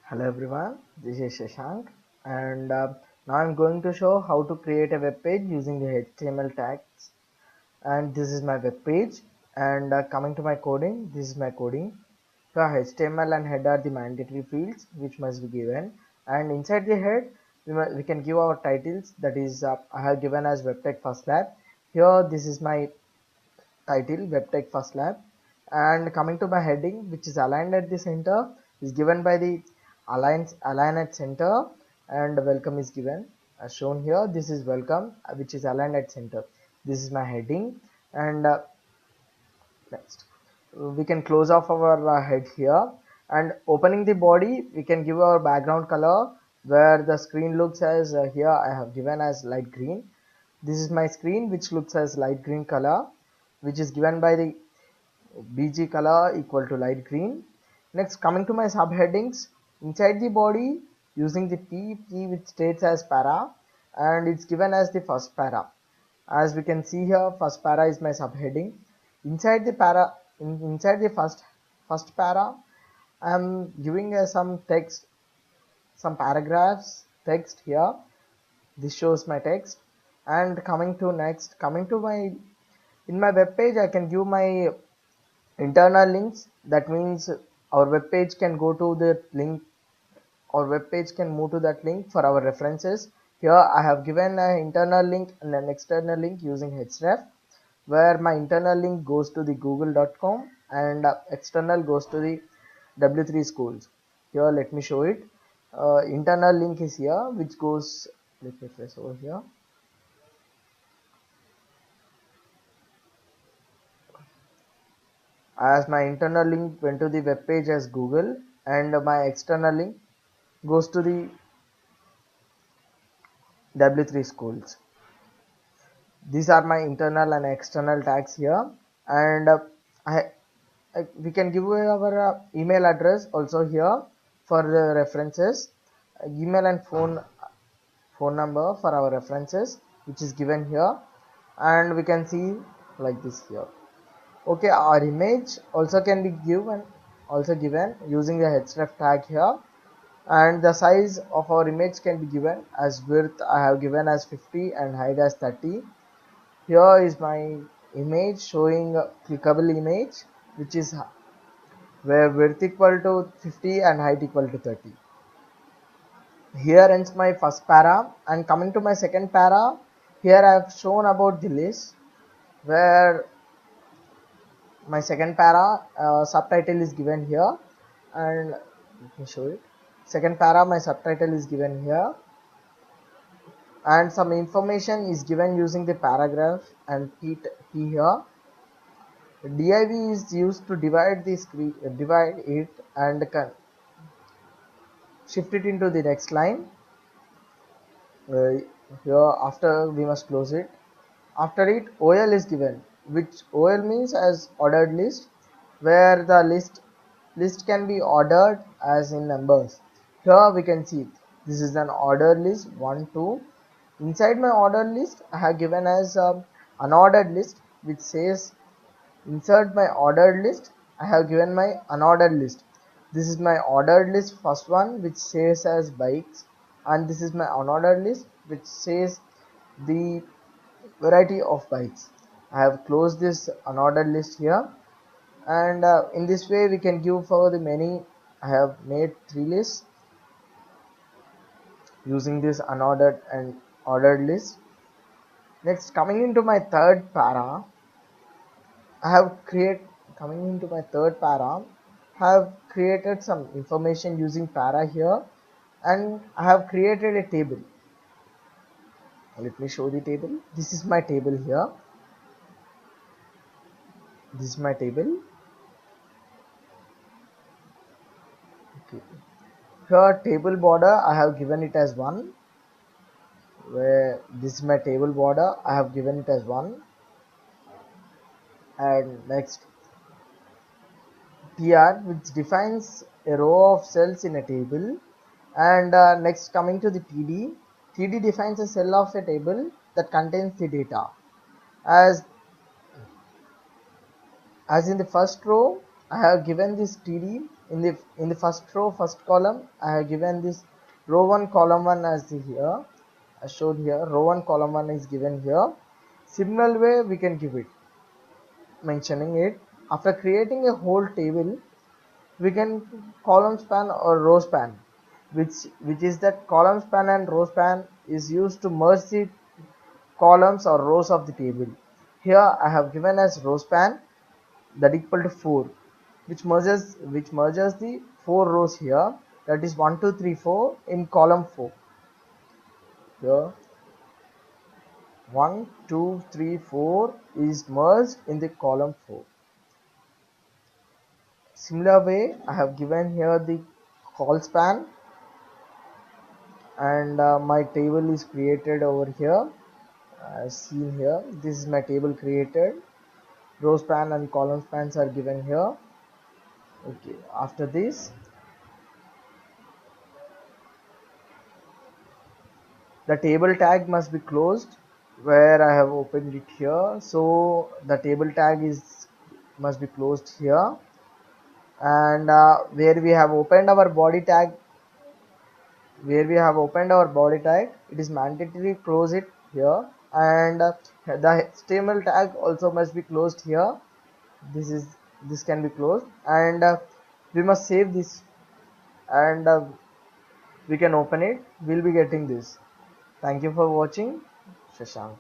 Hello everyone, this is Shashank and now I'm going to show how to create a web page using the HTML tags, and this is my web page. And coming to my coding, this is my coding. Here HTML and head are the mandatory fields which must be given, and inside the head we can give our titles. That is I have given as WebTech First Lab. Here this is my title, WebTech First Lab. And coming to my heading, which is aligned at the center, is given by the align at center, and welcome is given as shown here. This is welcome, which is aligned at center. This is my heading. And next we can close off our head here, and opening the body we can give our background color, where the screen looks as here I have given as light green. This is my screen which looks as light green color, which is given by the bg color equal to light green. Next, coming to my subheadings, inside the body using the p which states as para, and it's given as the first para. As we can see here, first para is my subheading. Inside the para, inside the first para, I'm giving some text, some paragraphs text here. This shows my text. And coming to next, coming to my in my web page, I can give my internal links. That means our web page can go to the link, our web page can move to that link for our references. Here I have given an internal link and an external link using href, where my internal link goes to the google.com and external goes to the W3 schools. Here let me show it. Internal link is here, which goes, let me press over here. As my internal link went to the web page as Google, and my external link goes to the W3 schools. These are my internal and external tags here. And we can give away our email address also here for the references, email and phone number for our references, which is given here. And we can see like this here. Okay, our image also can be given using the href tag here. And the size of our image can be given as width I have given as 50 and height as 30. Here is my image showing a clickable image, which is where width equal to 50 and height equal to 30. Here ends my first para, and coming to my second para, here I have shown about the list, where my second para subtitle is given here. And let me show it. Second para, my subtitle is given here, and some information is given using the paragraph and p here. Div is used to divide the screen, divide it and shift it into the next line. Here after we must close it. After it, OL is given, which OL means as ordered list, where the list can be ordered as in numbers. Here we can see this is an ordered list 1 2. Inside my ordered list I have given as unordered list, which says insert my ordered list. I have given my unordered list. This is my ordered list first one, which says as bikes, and this is my unordered list which says the variety of bikes. I have closed this unordered list here, and in this way we can give for the many. I have made 3 lists using this unordered and ordered list. Next, coming into my third para, I have created some information using para here, and I have created a table. Let me show the table. This is my table here. This is my table. Okay. Here table border I have given it as 1, where this is my table border, I have given it as 1. And next, tr, which defines a row of cells in a table. And next, coming to the td defines a cell of a table that contains the data. As in the first row I have given this td, in the first row, first column, I have given this row 1 column 1 as the here I showed here. Row 1 column 1 is given here. Similar way we can give it, mentioning it. After creating a whole table, we can column span or row span, which is that column span and row span is used to merge the columns or rows of the table. Here I have given as row span that equal to 4, which merges the 4 rows here, that is 1 2 3 4 in column 4. Here 1 2 3 4 is merged in the column 4. Similar way I have given here the call span, and my table is created over here as seen here. This is my table created. Row span and column spans are given here. Okay, after this the table tag must be closed where I have opened it here. So the table tag is must be closed here, and where we have opened our body tag, it is mandatory close it here, and the HTML tag also must be closed here. This can be closed, and we must save this, and we can open it. We'll be getting this. Thank you for watching. Shashank.